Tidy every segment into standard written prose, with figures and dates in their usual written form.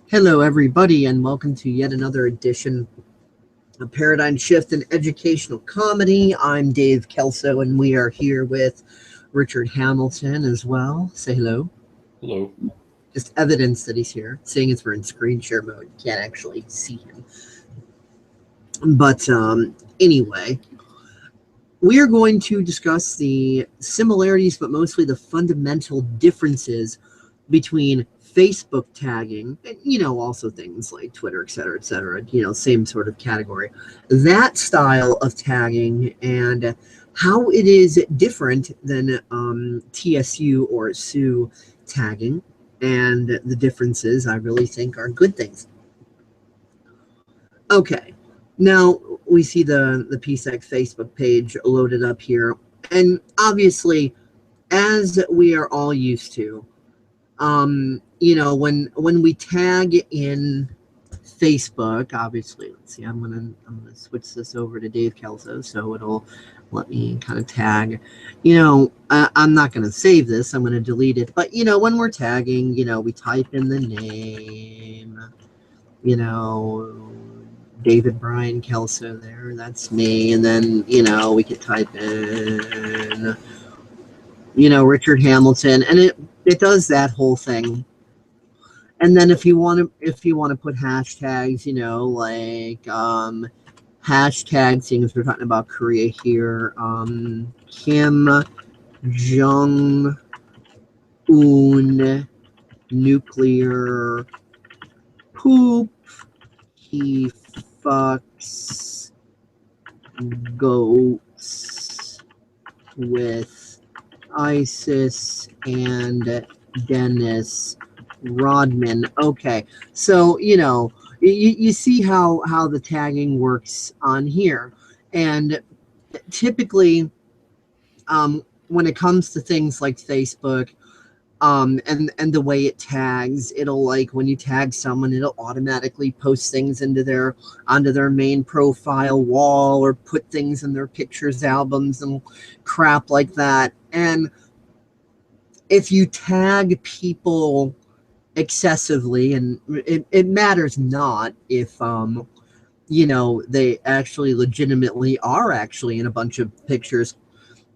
Hello, everybody, and welcome to yet another edition of Paradigm Shift in Educational Comedy. I'm Dave Kelso, and we are here with Richard Hamilton as well. Say hello. Hello. Just evidence that he's here, seeing as we're in screen share mode. You can't actually see him. But anyway, we are going to discuss the similarities, but mostly the fundamental differences between Facebook tagging, and, also things like Twitter, et cetera, same sort of category. That style of tagging and how it is different than TSU or SU tagging, and the differences I really think are good things. Okay, now we see the PSEC Facebook page loaded up here, and obviously, as we are all used to, when we tag in Facebook, obviously, let's see, I'm gonna switch this over to Dave Kelso, so it'll let me kind of tag. I'm not gonna save this, I'm gonna delete it, but when we're tagging, we type in the name, David Brian Kelso there, that's me, and then we could type in Richard Hamilton, and it does that whole thing. And then if you want to put hashtags, like hashtag, seeing as we're talking about Korea here, Kim Jong Un nuclear poop, he fucks goats with ISIS and Dennis Rodman. Okay, so you see how the tagging works on here, and typically when it comes to things like Facebook, and the way it tags, it'll, like, when you tag someone, it'll automatically post things onto their main profile wall, or put things in their pictures albums and crap like that. And if you tag people excessively, and it matters not if they actually legitimately are actually in a bunch of pictures.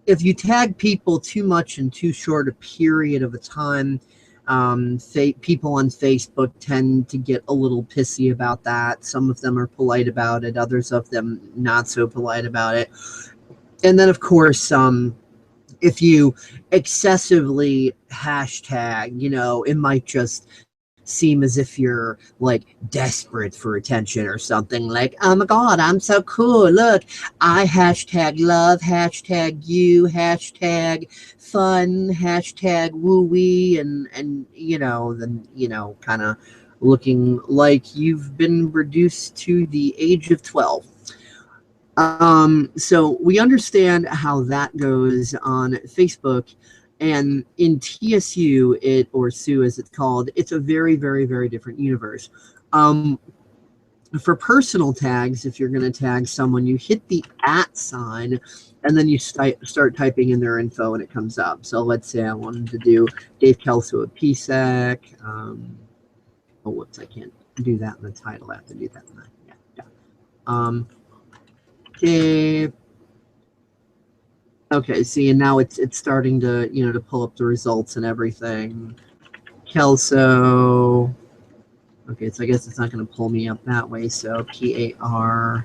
If you tag people too much in too short a period of a time, people on Facebook tend to get a little pissy about that. Some of them are polite about it, others of them not so polite about it. And then, of course, if you excessively hashtag, it might just seem as if you're, like, desperate for attention or something, like, oh my god, I'm so cool, look, I hashtag love, hashtag you, hashtag fun, hashtag woo-wee, and then kind of looking like you've been reduced to the age of 12. So we understand how that goes on Facebook, and in TSU, or SU as it's called, it's a very, very, very different universe. For personal tags, if you're going to tag someone, you hit the @ sign, and then you start typing in their info, and it comes up. So let's say I wanted to do Dave Kelso at PSEC. Oh, whoops, I can't do that in the title. I have to do that in the, Dave. Okay, see, and now it's starting to to pull up the results and everything. Kelso. Okay, so I guess it's not going to pull me up that way. So PARADIGM.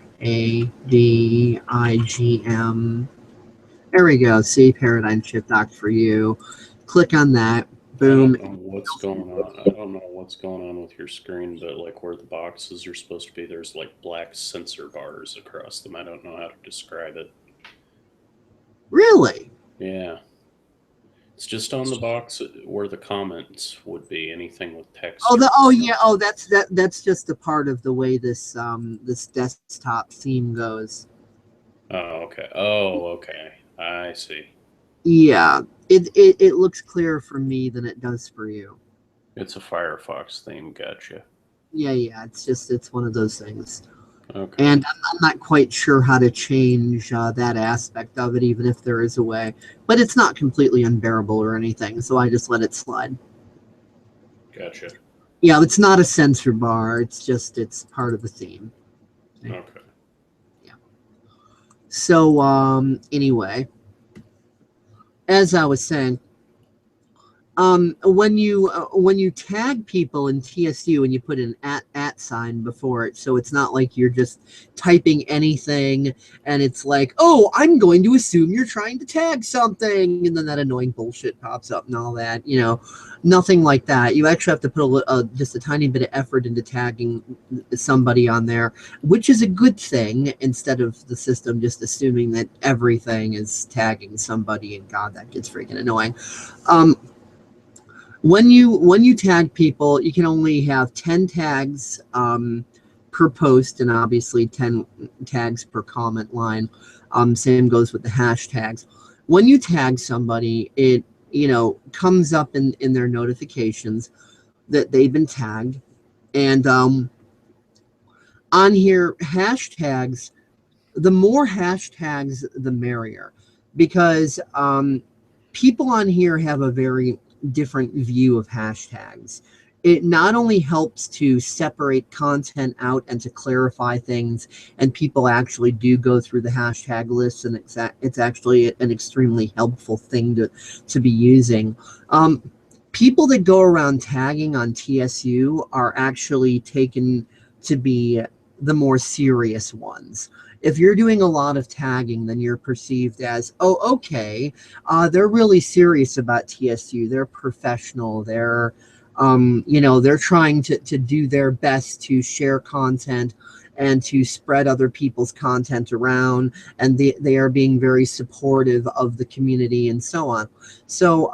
There we go. See, Paradigm Shift Doc for you. Click on that. Boom. I don't know what's going on. I don't know what's going on with your screen, but like where the boxes are supposed to be, there's like black sensor bars across them. I don't know how to describe it. Really? Yeah. It's just on the box where the comments would be. Anything with text. That's just a part of the way this desktop theme goes. Oh, okay. I see. Yeah, it looks clearer for me than it does for you. It's a Firefox theme. Gotcha. Yeah, it's one of those things. Okay. And I'm not quite sure how to change that aspect of it, even if there is a way. But it's not completely unbearable or anything, so I just let it slide. Gotcha. Yeah, it's not a censor bar. It's part of the theme. Okay. Yeah. So anyway, as I was saying, when you tag people in TSU and you put an at sign before it, so it's not like you're just typing anything and it's like, oh, I'm going to assume you're trying to tag something, and then that annoying bullshit pops up and all that. Nothing like that. You actually have to put just a tiny bit of effort into tagging somebody on there, which is a good thing, instead of the system just assuming that everything is tagging somebody, and God, that gets freaking annoying. When you tag people, you can only have 10 tags per post, and obviously 10 tags per comment line. Same goes with the hashtags. When you tag somebody, it comes up in their notifications that they've been tagged, and on here, hashtags, the more hashtags the merrier, because people on here have a very different view of hashtags. It not only helps to separate content out and to clarify things, and people actually do go through the hashtag lists, and it's actually an extremely helpful thing to be using. People that go around tagging on TSU are actually taken to be the more serious ones. If you're doing a lot of tagging, then you're perceived as, oh, okay, they're really serious about TSU. They're professional. They're trying to do their best to share content and to spread other people's content around, and they are being very supportive of the community and so on. So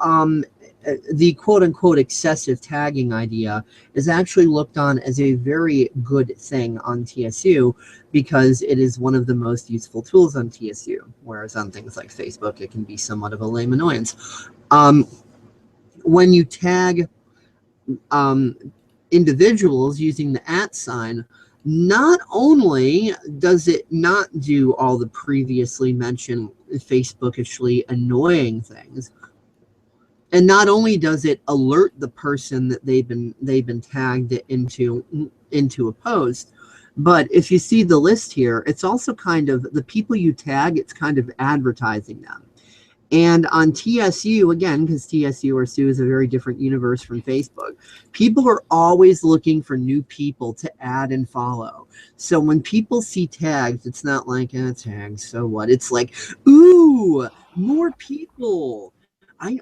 the quote-unquote excessive tagging idea is actually looked on as a very good thing on TSU, because it is one of the most useful tools on TSU, whereas on things like Facebook, it can be somewhat of a lame annoyance. When you tag individuals using the @ sign, not only does it not do all the previously mentioned Facebookishly annoying things, and not only does it alert the person that they've been tagged into a post, but if you see the list here, it's also kind of the people you tag, it's kind of advertising them. And on TSU, again, because TSU or SU is a very different universe from Facebook, people are always looking for new people to add and follow. So when people see tags, it's not like, tags, so what? It's like, ooh, more people.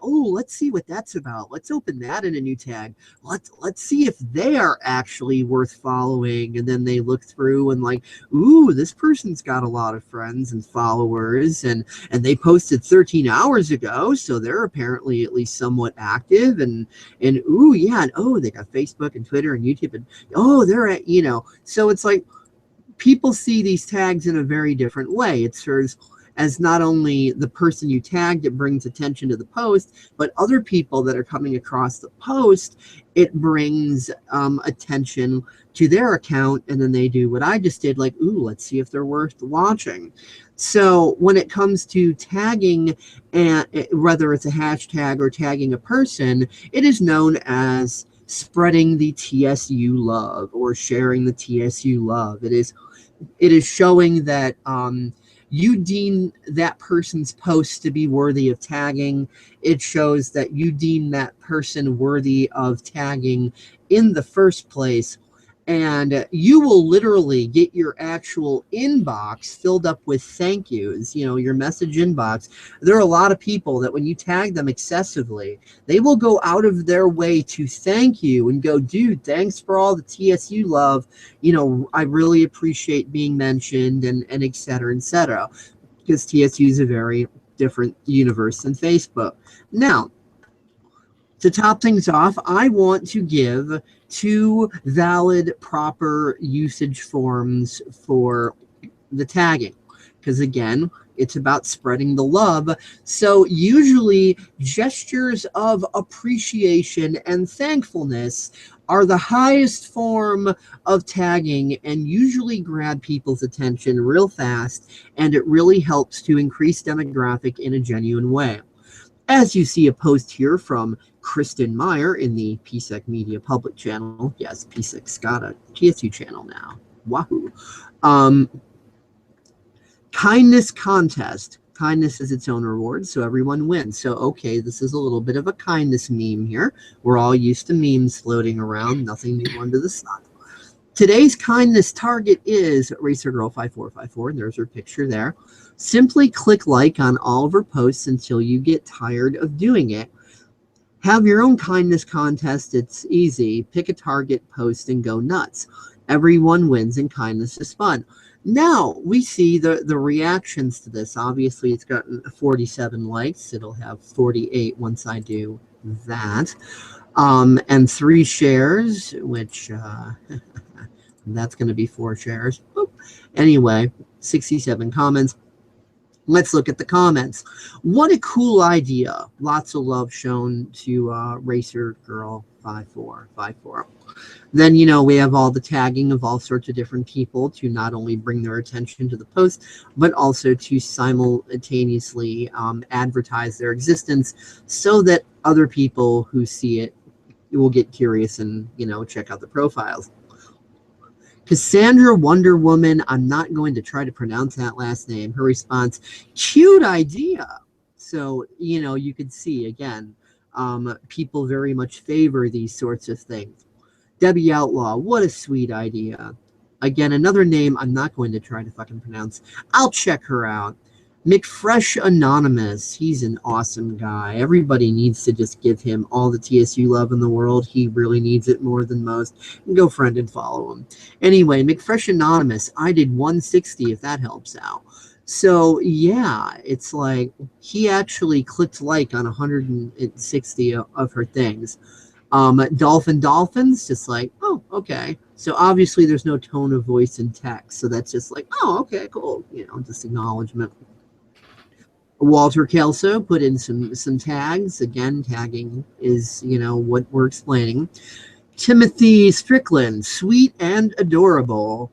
Let's see what that's about. Let's open that in a new tag. Let's see if they are actually worth following. And then they look through and like, ooh, this person's got a lot of friends and followers, and they posted 13 hours ago, so they're apparently at least somewhat active, and ooh, yeah, and oh, they got Facebook and Twitter and YouTube, and oh, they're at, so it's like people see these tags in a very different way. It serves as not only the person you tagged, it brings attention to the post, but other people that are coming across the post, it brings attention to their account, and then they do what I just did, like, ooh, let's see if they're worth watching. So when it comes to tagging, and whether it's a hashtag or tagging a person, it is known as spreading the TSU love or sharing the TSU love. It is showing that you deem that person's post to be worthy of tagging. It shows that you deem that person worthy of tagging in the first place. And you will literally get your actual inbox filled up with thank yous, your message inbox. There are a lot of people that when you tag them excessively, they will go out of their way to thank you and go, dude, thanks for all the TSU love. I really appreciate being mentioned, and et cetera, et cetera, because TSU is a very different universe than Facebook. Now, to top things off, I want to give 2 valid, proper usage forms for the tagging, because again, it's about spreading the love. So usually gestures of appreciation and thankfulness are the highest form of tagging, and usually grab people's attention real fast, and it really helps to increase demographic in a genuine way. As you see a post here from Kristen Meyer in the PSEC Media Public Channel. Yes, PSEC's got a TSU channel now. Wahoo. Kindness contest. Kindness is its own reward, so everyone wins. So, okay, this is a little bit of a kindness meme here. We're all used to memes floating around, nothing new under the sun. Today's kindness target is RacerGirl5454, and there's her picture there. Simply click like on all of her posts until you get tired of doing it. Have your own kindness contest. It's easy. Pick a target, post, and go nuts. Everyone wins, and kindness is fun. Now, we see the reactions to this. Obviously, it's gotten 47 likes. It'll have 48 once I do that. And 3 shares, which that's going to be 4 shares. Boop. Anyway, 67 comments. Let's look at the comments. What a cool idea. Lots of love shown to RacerGirl5454. Then, we have all the tagging of all sorts of different people to not only bring their attention to the post, but also to simultaneously advertise their existence so that other people who see it will get curious and, check out the profiles. Cassandra Wonder Woman, I'm not going to try to pronounce that last name. Her response, cute idea. So, you could see, again, people very much favor these sorts of things. Debbie Outlaw, what a sweet idea. Again, another name I'm not going to try to fucking pronounce. I'll check her out. McFresh Anonymous, he's an awesome guy. Everybody needs to just give him all the TSU love in the world. He really needs it more than most. Go friend and follow him. Anyway, McFresh Anonymous, I did 160 if that helps out. So, yeah, it's like he actually clicked like on 160 of her things. Dolphins, just like, oh, okay. So obviously there's no tone of voice in text. So that's just like, oh, okay, cool. Just acknowledgement. Walter Kelso put in some tags. Again, tagging is, what we're explaining. Timothy Strickland, sweet and adorable.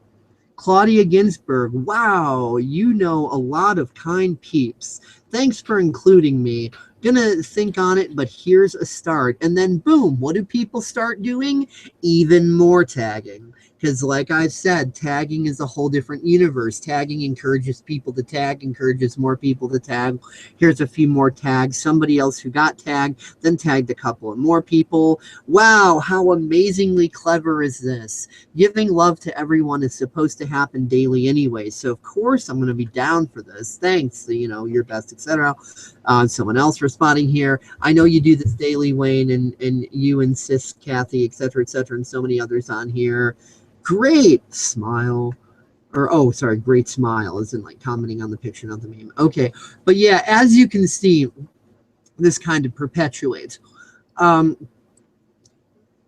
Claudia Ginsburg, wow, you know a lot of kind peeps. Thanks for including me. Gonna think on it, but here's a start. And then boom, what do people start doing? Even more tagging. Because like I said, tagging is a whole different universe. Tagging encourages people to tag, encourages more people to tag. Here's a few more tags. Somebody else who got tagged, then tagged a couple of more people. Wow, how amazingly clever is this? Giving love to everyone is supposed to happen daily anyway. So of course I'm going to be down for this. Thanks, your best, etc. Someone else responding here. I know you do this daily, Wayne, and you and Sis, Kathy, etc., and so many others on here. Great smile. Or, oh, sorry, great smile, isn't like commenting on the picture, not the meme. Okay, but yeah, as you can see, this kind of perpetuates. And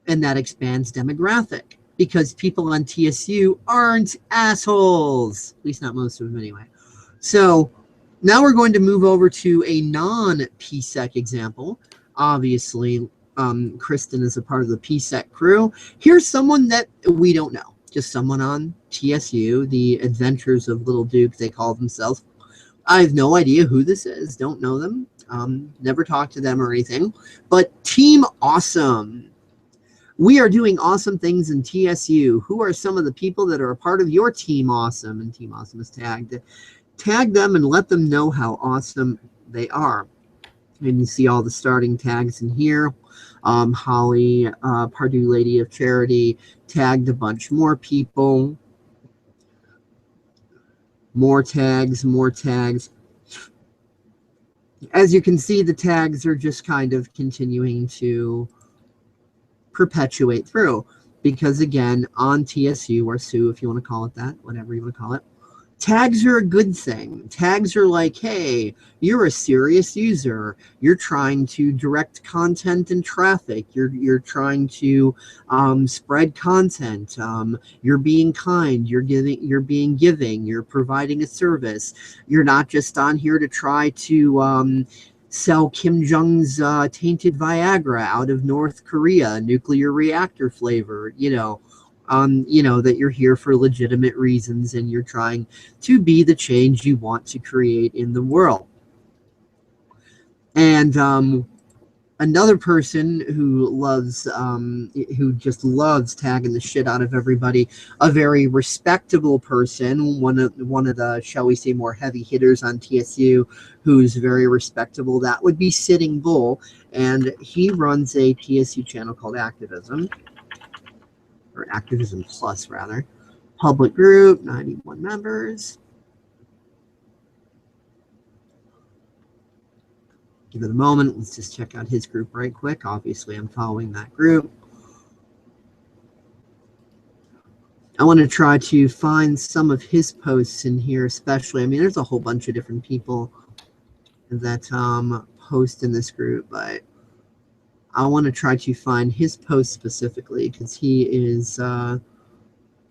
that expands demographic because people on TSU aren't assholes. At least not most of them anyway. So now we're going to move over to a non-PSEC example. Obviously, Kristen is a part of the PSEC crew. Here's someone that we don't know. Just someone on TSU, the Adventures of Little Duke, they call themselves. I have no idea who this is. Don't know them. Never talked to them or anything. But Team Awesome. We are doing awesome things in TSU. Who are some of the people that are a part of your Team Awesome? And Team Awesome is tagged. Tag them and let them know how awesome they are. And you see all the starting tags in here. Holly, Pardue Lady of Charity, tagged a bunch more people. More tags, more tags. As you can see, the tags are just kind of continuing to perpetuate through. Because again, on TSU, or SU, if you want to call it that, whatever you want to call it, tags are a good thing. Tags are like, hey, you're a serious user. You're trying to direct content and traffic. You're trying to spread content. You're being kind. You're being giving. You're providing a service. You're not just on here to try to sell Kim Jong's tainted Viagra out of North Korea, nuclear reactor flavor, that you're here for legitimate reasons and you're trying to be the change you want to create in the world. And Another person who just loves tagging the shit out of everybody, a very respectable person, one of the, shall we say, more heavy hitters on TSU, who's very respectable. That would be Sitting Bull, and he runs a TSU channel called Activism, or Activism Plus rather. Public group, 91 members. Give it a moment. Let's just check out his group right quick. Obviously, I'm following that group. I want to try to find some of his posts in here, especially. I mean, there's a whole bunch of different people that post in this group, but I want to try to find his post specifically because he is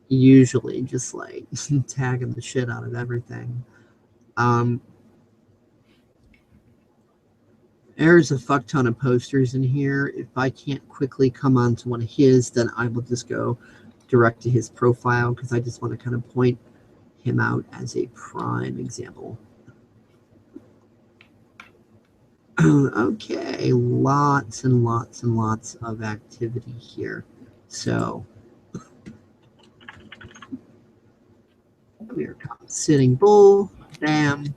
usually just like tagging the shit out of everything. There's a fuck ton of posters in here. If I can't quickly come on to one of his, then I will just go direct to his profile because I just want to kind of point him out as a prime example. Okay, lots and lots and lots of activity here. So here comes Sitting Bull. Bam.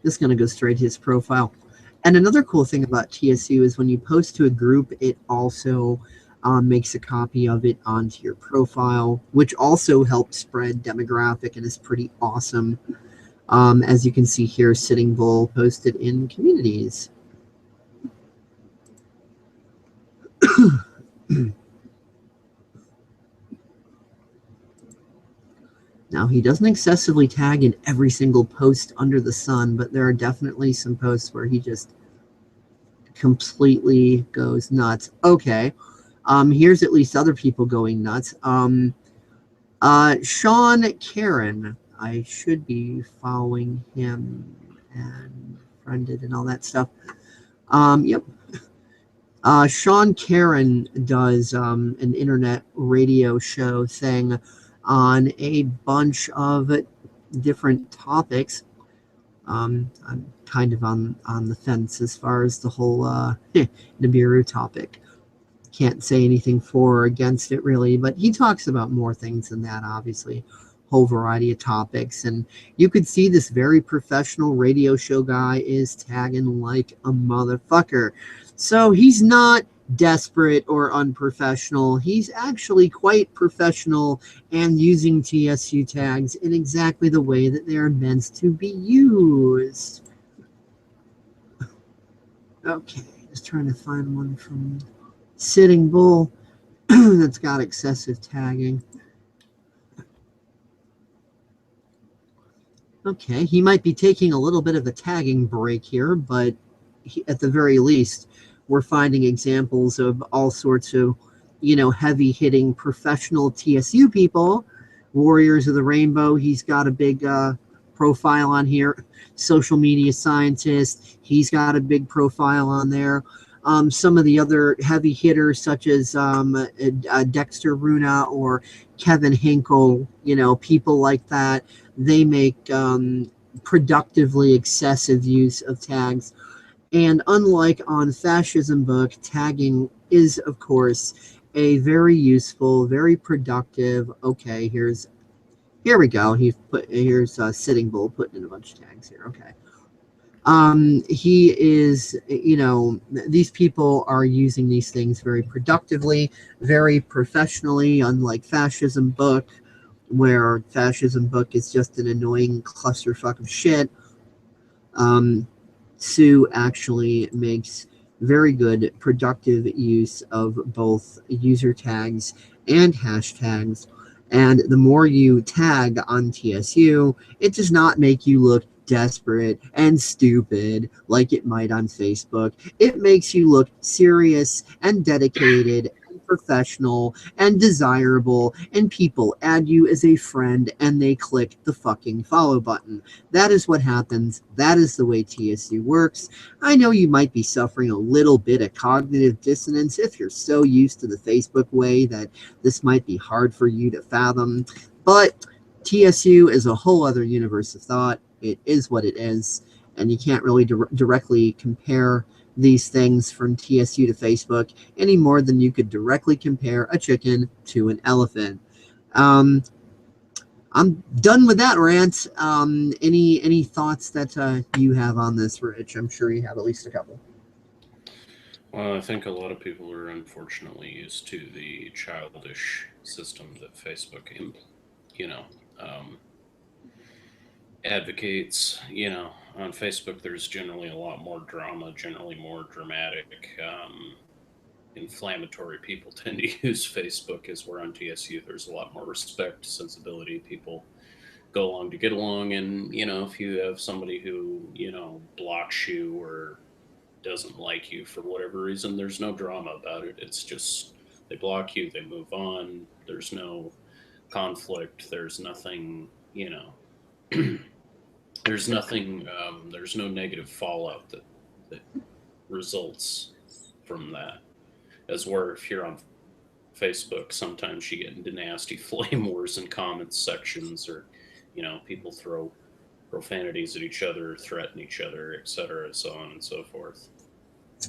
Just going to go straight to his profile. And another cool thing about TSU is when you post to a group, it also makes a copy of it onto your profile, which also helps spread demographic and is pretty awesome. As you can see here, Sitting Bull posted in communities. Now, he doesn't excessively tag in every single post under the sun, but there are definitely some posts where he just completely goes nuts. Okay, here's at least other people going nuts. Sean Karen, I should be following him and friended and all that stuff. Yep. Sean Karen does an internet radio show thing on a bunch of different topics. I'm kind of on the fence as far as the whole Nibiru topic. Can't say anything for or against it really, but he talks about more things than that, obviously. Whole variety of topics, and you could see this very professional radio show guy is tagging like a motherfucker. So he's not desperate or unprofessional. He's actually quite professional and using TSU tags in exactly the way that they're meant to be used. Okay, just trying to find one from Sitting Bull that's got excessive tagging. Okay, he might be taking a little bit of a tagging break here, but at the very least, we're finding examples of all sorts of, heavy-hitting professional TSU people. Warriors of the Rainbow, he's got a big profile on here. Social media scientist, he's got a big profile on there. Some of the other heavy hitters, such as Dexter Runa or Kevin Hinkle, people like that, they make productively excessive use of tags. And unlike on Fascism Book, tagging is, of course, a very useful, very productive. Okay, here we go. Here's Sitting Bull putting in a bunch of tags here. Okay. He is, these people are using these things very productively, very professionally, unlike Fascism Book, where Fascism Book is just an annoying clusterfuck of shit. Sue actually makes very good productive use of both user tags and hashtags. And the more you tag on TSU, it does not make you look desperate and stupid like it might on Facebook. It makes you look serious and dedicated and professional and desirable, and people add you as a friend and they click the fucking follow button. That is what happens. That is the way TSU works. I know you might be suffering a little bit of cognitive dissonance if you're so used to the Facebook way that this might be hard for you to fathom, but TSU is a whole other universe of thought. It is what it is, and you can't really directly compare these things from TSU to Facebook any more than you could directly compare a chicken to an elephant. I'm done with that rant. Any thoughts that you have on this, Rich? I'm sure you have at least a couple. Well, I think a lot of people are unfortunately used to the childish system that Facebook, you know, um, advocates. On Facebook, there's generally a lot more drama, generally more dramatic, inflammatory people tend to use Facebook. As we're on TSU, there's a lot more respect, sensibility. People go along to get along, and if you have somebody who blocks you or doesn't like you for whatever reason, there's no drama about it. It's just they block you, they move on. There's no conflict. There's nothing. There's nothing. There's no negative fallout that results from that. As where if you're on Facebook, sometimes you get into nasty flame wars in comments sections, or people throw profanities at each other, threaten each other, etc., so on and so forth.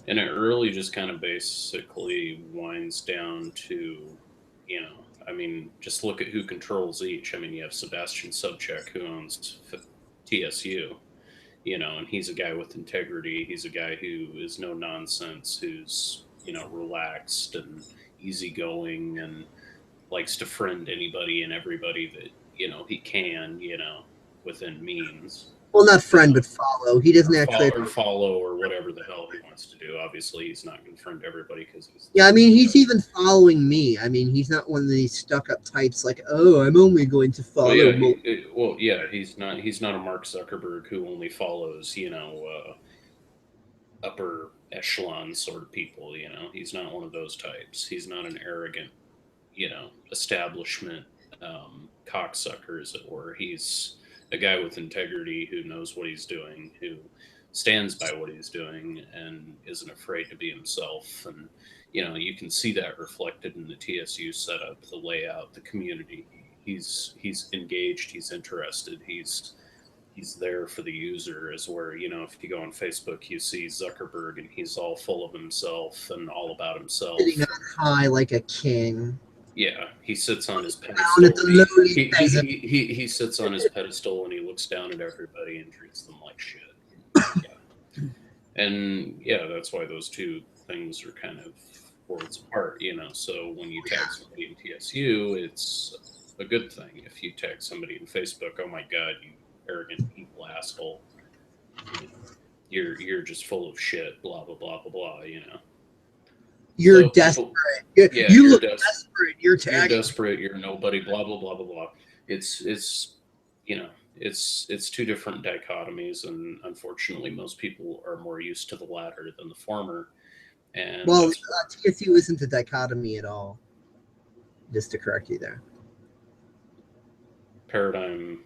And it really just kind of basically winds down to, just look at who controls each. I mean, you have Sebastian Subcheck, who owns TSU, and he's a guy with integrity. He's a guy who is no nonsense, who's, relaxed and easygoing and likes to friend anybody and everybody that, he can, within means. Well, not friend, but follow. He doesn't actually. Or follow or whatever the hell he wants to do. Obviously, he's not going to friend everybody because he's. Yeah, I mean, he's even following me. I mean, he's not one of these stuck-up types like, "Oh, I'm only going to follow." He's not. He's not a Mark Zuckerberg who only follows, upper echelon sort of people. He's not one of those types. He's not an arrogant, establishment cocksucker, as it were. He's a guy with integrity who knows what he's doing, who stands by what he's doing, and isn't afraid to be himself. And you can see that reflected in the TSU setup, the layout, the community. He's engaged. He's interested. He's there for the user. As where if you go on Facebook, you see Zuckerberg, and he's all full of himself and all about himself. Sitting on high like a king. Yeah, he sits on his pedestal. He sits on his pedestal and he looks down at everybody and treats them like shit. Yeah. And that's why those two things are kind of worlds apart. So when you tag somebody in TSU, it's a good thing. If you tag somebody in Facebook, oh my god, you arrogant evil asshole, you're just full of shit. Blah blah blah blah blah. You're so desperate. You look desperate. You're tagging. You're desperate. You're nobody. Blah blah blah blah blah. It's two different dichotomies, and unfortunately, most people are more used to the latter than the former. And TSU isn't a dichotomy at all. Just to correct you there. Paradigm,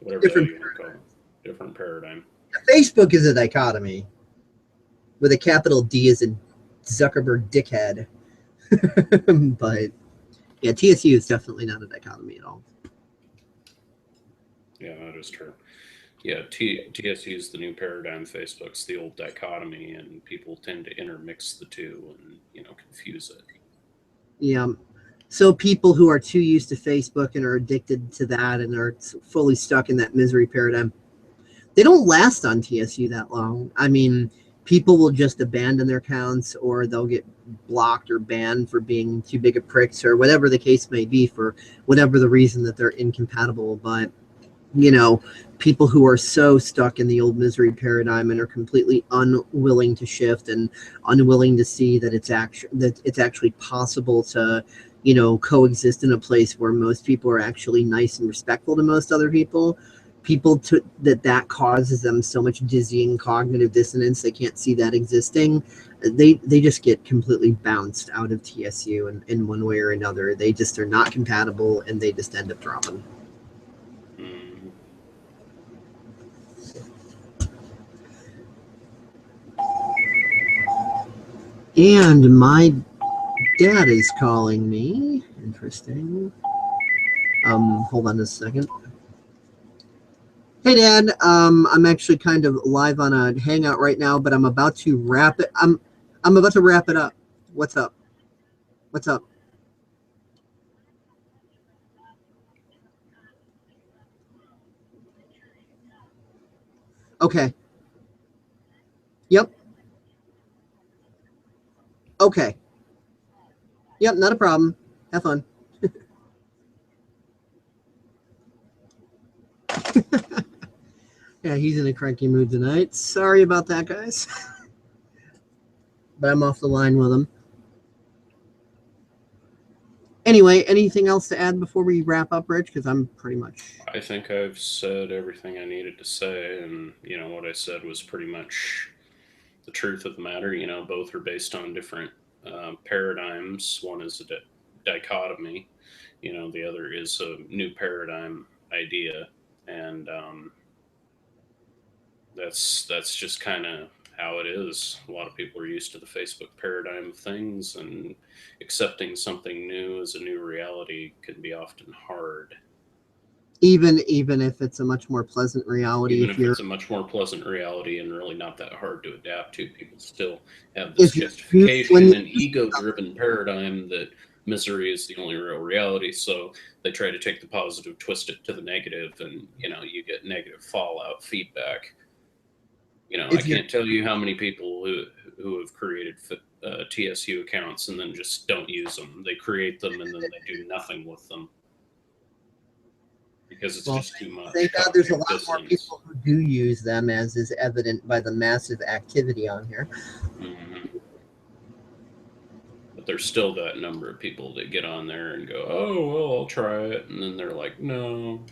whatever you want to call it. Different paradigm. Facebook is a dichotomy with a capital D as in Zuckerberg dickhead. But TSU is definitely not a dichotomy at all. Yeah, that is true. Yeah, TSU is the new paradigm. Facebook's the old dichotomy, and people tend to intermix the two and confuse it. Yeah. So people who are too used to Facebook and are addicted to that and are fully stuck in that misery paradigm, they don't last on TSU that long. I mean, people will just abandon their accounts, or they'll get blocked or banned for being too big of pricks, or whatever the case may be, for whatever the reason that they're incompatible. But people who are so stuck in the old misery paradigm and are completely unwilling to shift and unwilling to see that it's actually possible to coexist in a place where most people are actually nice and respectful to most other people. That causes them so much dizzying cognitive dissonance, they can't see that existing. They just get completely bounced out of TSU in one way or another. They just are not compatible, and they just end up dropping. And my dad is calling me. Interesting. Hold on a second. Hey, Dan. I'm actually kind of live on a Hangout right now, but I'm about to wrap it. I'm about to wrap it up. What's up? What's up? Okay. Yep. Okay. Yep. Not a problem. Have fun. Yeah, he's in a cranky mood tonight. Sorry about that, guys. But I'm off the line with him. Anyway, anything else to add before we wrap up, Rich? Because I'm pretty much... I think I've said everything I needed to say, and what I said was pretty much the truth of the matter. Both are based on different paradigms. One is a dichotomy. The other is a new paradigm idea, and that's just kind of how it is. A lot of people are used to the Facebook paradigm of things, and accepting something new as a new reality can be often hard. Even if it's a much more pleasant reality, Even if it's a much more pleasant reality and really not that hard to adapt to, people still have this if justification and ego-driven paradigm that misery is the only real reality. So they try to take the positive, twist it to the negative, and you get negative fallout feedback. I can't tell you how many people who have created TSU accounts and then just don't use them. They create them and then they do nothing with them because it's just too much. Thank God there's a lot more people who do use them, as is evident by the massive activity on here. Mm-hmm. But there's still that number of people that get on there and go, oh, well, I'll try it. And then they're like, no,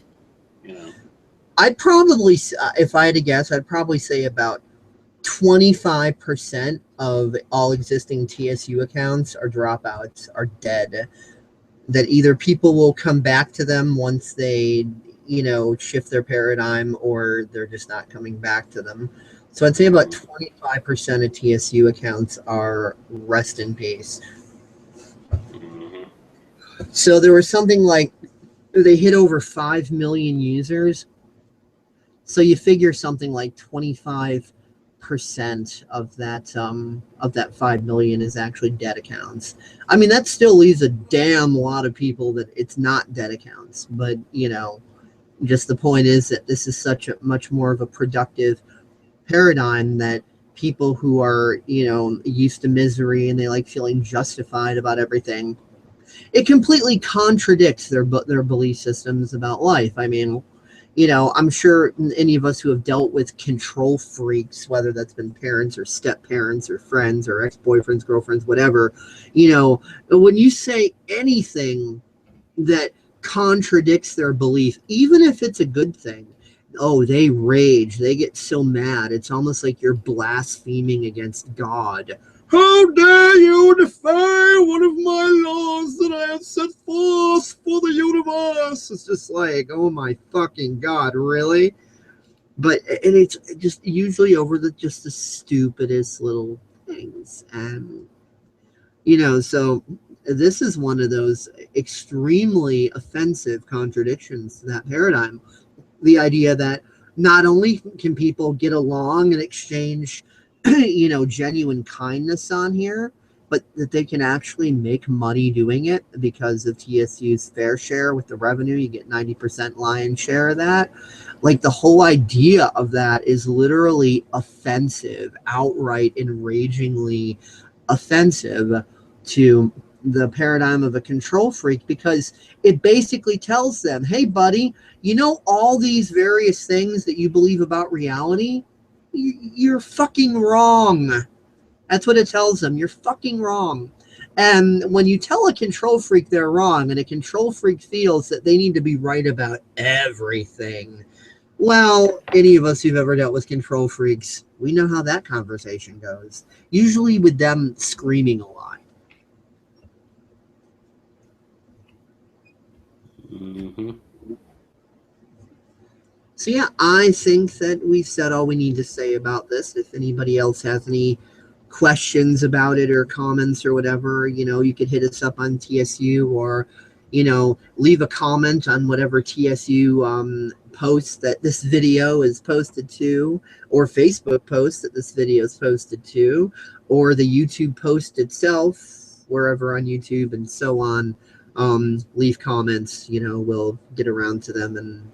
I'd probably, if I had to guess, I'd probably say about 25% of all existing TSU accounts are dropouts, are dead. That either people will come back to them once they, shift their paradigm, or they're just not coming back to them. So I'd say about 25% of TSU accounts are rest in peace. Mm-hmm. So there was something like, they hit over 5 million users. So you figure something like 25% of that 5 million is actually dead accounts. I mean, that still leaves a damn lot of people that it's not dead accounts. But, just the point is that this is such a much more of a productive paradigm that people who are, used to misery and they like feeling justified about everything, it completely contradicts their belief systems about life. I mean, I'm sure any of us who have dealt with control freaks, whether that's been parents or step parents or friends or ex-boyfriends, girlfriends, whatever, when you say anything that contradicts their belief, even if it's a good thing, oh, they rage. They get so mad. It's almost like you're blaspheming against God. How dare you defy one of my laws that I have set forth for the universe? It's just like, oh my fucking God, really? And it's just usually over just the stupidest little things. And, so this is one of those extremely offensive contradictions to that paradigm. The idea that not only can people get along and exchange genuine kindness on here, but that they can actually make money doing it because of TSU's fair share with the revenue. You get 90% lion's share of that. Like, the whole idea of that is literally offensive, outright enragingly offensive to the paradigm of a control freak, because it basically tells them, hey, buddy, all these various things that you believe about reality, you're fucking wrong. That's what it tells them. You're fucking wrong. And when you tell a control freak they're wrong, and a control freak feels that they need to be right about everything, well, any of us who've ever dealt with control freaks, we know how that conversation goes. Usually with them screaming a lot. Mm-hmm. So yeah, I think that we've said all we need to say about this. If anybody else has any questions about it or comments or whatever, you could hit us up on TSU, or leave a comment on whatever TSU posts that this video is posted to, or Facebook posts that this video is posted to, or the YouTube post itself, wherever on YouTube and so on. Leave comments, we'll get around to them, and,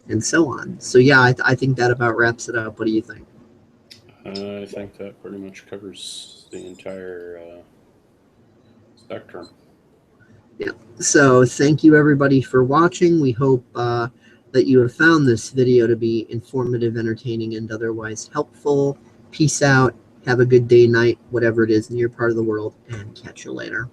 and so on. So yeah, I think that about wraps it up. What do you think? I think that pretty much covers the entire spectrum. Yeah. So thank you everybody for watching. We hope that you have found this video to be informative, entertaining, and otherwise helpful. Peace out. Have a good day, night, whatever it is in your part of the world, and catch you later.